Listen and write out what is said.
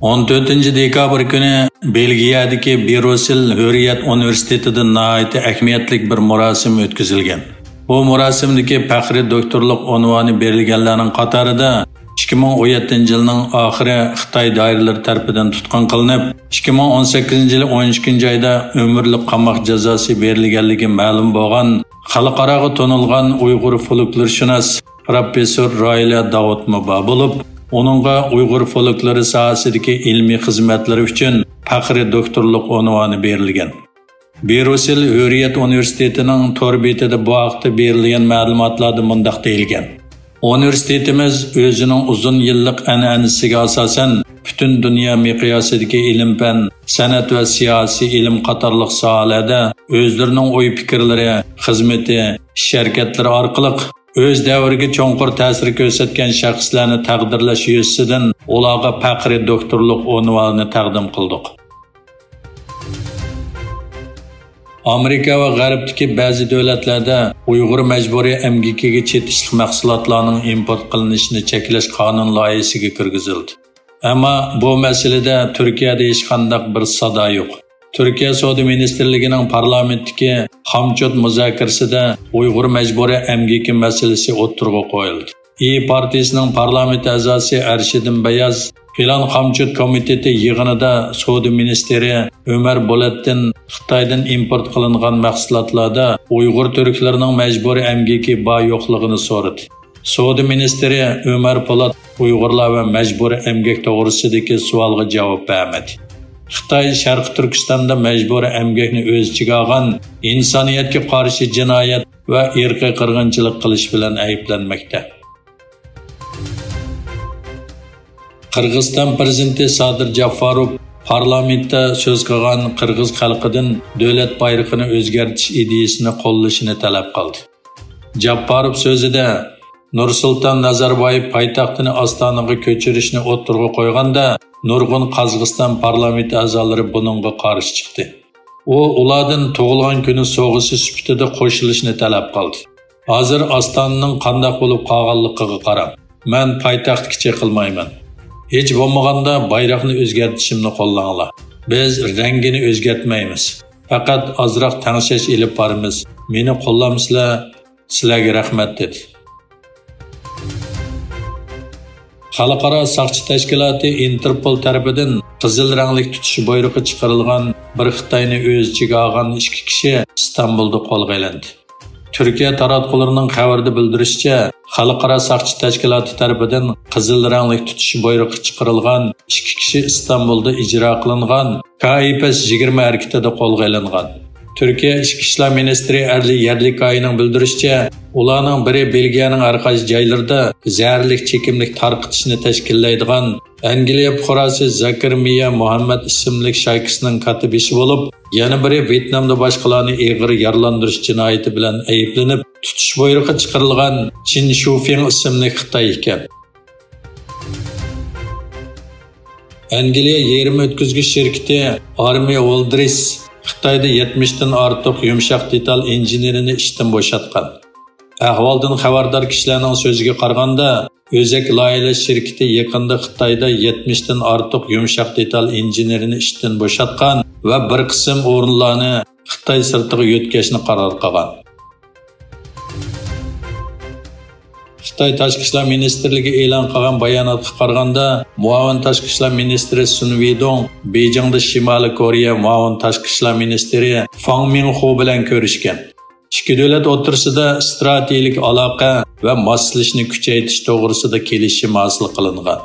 14 dekabr kuni Belgiyadagi Brussel Hürriyet Universitetida nihoyat ahamiyatli bir marosim o'tkazilgan. Bu marosimdagi faxriy doktorlik unvoni berilganlarning qatorida 2017 yilning oxiri Xitoy doiralari tomonidan tutqun qilinib, 2018 yil 12 oyda umrlik qamoq jazosi berilganligi ma'lum bo'lgan xalqaro tanilgan Uyg'ur folklorshunos professor Roila Davutmubo bo'lib, onunğa Uyghur folklori sohasidagi ilmiy xizmatlari uchun faxriy doktorlik unvoni berilgan. Brussel Hürriyet Universitetining tor betida bu haqda berilgan ma'lumotlarda mundaq deyilgan. Universitetimiz o'zining uzun yillik an'anasiga asosan butun dunyo miqyosidagi ilm-fan, san'at va siyosiy ilm qatorliq sohalarda o'zlarining o'y-fikrlari, xizmati, ish-harakatlari orqali o'z davriga cho'nqur ta'sir ko'rsatgan shaxslarni taqdirlash yuzasidan ularga faxriy doktorlik unvonini taqdim qildik. Amerika va G'arbdagi ba'zi davlatlarda Uyg'ur majburiy emgikiga chetishli mahsulotlarning import qilinishini cheklash qonun loyihasiga kirgizildi. Ammo bu masalada Turkiyada hech qanday bir sado yo'q. Türkiye Savdo Ministerligining parlamentdagi hamchot muzokarasida Uyg'ur majburiy emgiki masalasi o'tirg'a qo'yildi. Partiyasining parlament a'zosi Arshidin Bayaz Filan hamchot komiteti yig'inida Savdo ministri Ömer Bolattin Xitoydan import qilingan mahsulotlarda Uyg'ur turklarining majburiy emgiki bor yo'qligini so'radi. Savdo ministri Ömer Polat Uyg'urlar va majburiy emgak to'g'risidagi savolga javob bermadi. Xitoy Sharq Turkistonda majburiy emgakni o'z ichiga olgan insoniyatga qarshi jinoyat va irqiy qirg'inchilik qilish bilan ayblanmoqda. Qirg'iziston prezidenti Sadir Jafarov parlamentda so'z qilgan qirg'iz xalqidan davlat bayrog'ini o'zgartirish ideyasini qo'llashini talab qildi. Jafarov so'zida Nursulton Nazarboyev poytaxtini Ostonaga ko'chirishni o'tirg'a qo'yganda nurg'un Qozog'iston parlament a'zolari buningga qarshi chiqdi. U ulardan tug'ilgan kuni so'g'isi sifatida qo'shilishni talab qildi. Hozir Ostonaning qanday bo'lib qolganligiga qarab, men poytaxtga chiqilmayman. Hech bo'lmaganda bayroqni o'zgartirishimni qo'llanglar. Biz rangini o'zgartmaymiz. Faqat ozroq tangshash elib boramiz. Meni qo'llamsizlar, sizlarga rahmat dedi. Xalqaro saqchi tashkiloti Interpol tarafidan qizil rangli tutish buyrug'i chiqarilgan bir Xitoyni o'z ichiga olgan 2 kishi Istanbulda qo'lga olindi. Turkiya taratqullarining xabarida bildirishicha, Xalqaro saqchi tashkiloti tarafidan qizil rangli tutish buyrug'i chiqarilgan 2 kishi Istanbulda ijro qilingan KIPS 20 harakatida qo'lga olingan. Türkiye İçki İşler Ministri Erli Yerlikay'ның bildirishicha, ularning biri Belgiyaning har qaysi joylarida zaharlik chekimlik tarqitishni tashkillaydigan Angliya fuqarosi Zakir Miya Muhammad ismli shaykisining katibishi bo'lib, yana biri Vyetnamda boshqalarni og'ir yaralandirish jinoyati bilan ayblanib, tutish buyrug'i chiqarilgan Chin Shufeng ismli Xitoy ekan. Angliya yerim o'tkazgich shirkati Army Waldris Xitoyda 70 dan ortiq yumshoq detal injenerini ishdan bo'shatgan. Ahvoldan xabardor kishilarning so'ziga qaraganda, O'zak loyihalar shirkati yaqinda Xitoyda 70 dan ortiq yumshoq detal injenerini ishdan bo'shatgan va bir qism o'rinlarni Xitoy sirtiga yo'tkazishni qaror qilgan. Xitoy Tashqi ishlar ministrligi e'lon qilgan bayonotga qaraganda, muavin tashqi ishlar ministri Sun Weidong Beyjingda Shimoliy Koreya muavin tashqi ishlar ministri Fang Minghu bilan ko'rishgan. Ikki davlat o'rtasida strategik aloqa va moslashishni kuchaytirish to'g'risida kelishim hosil qilingan.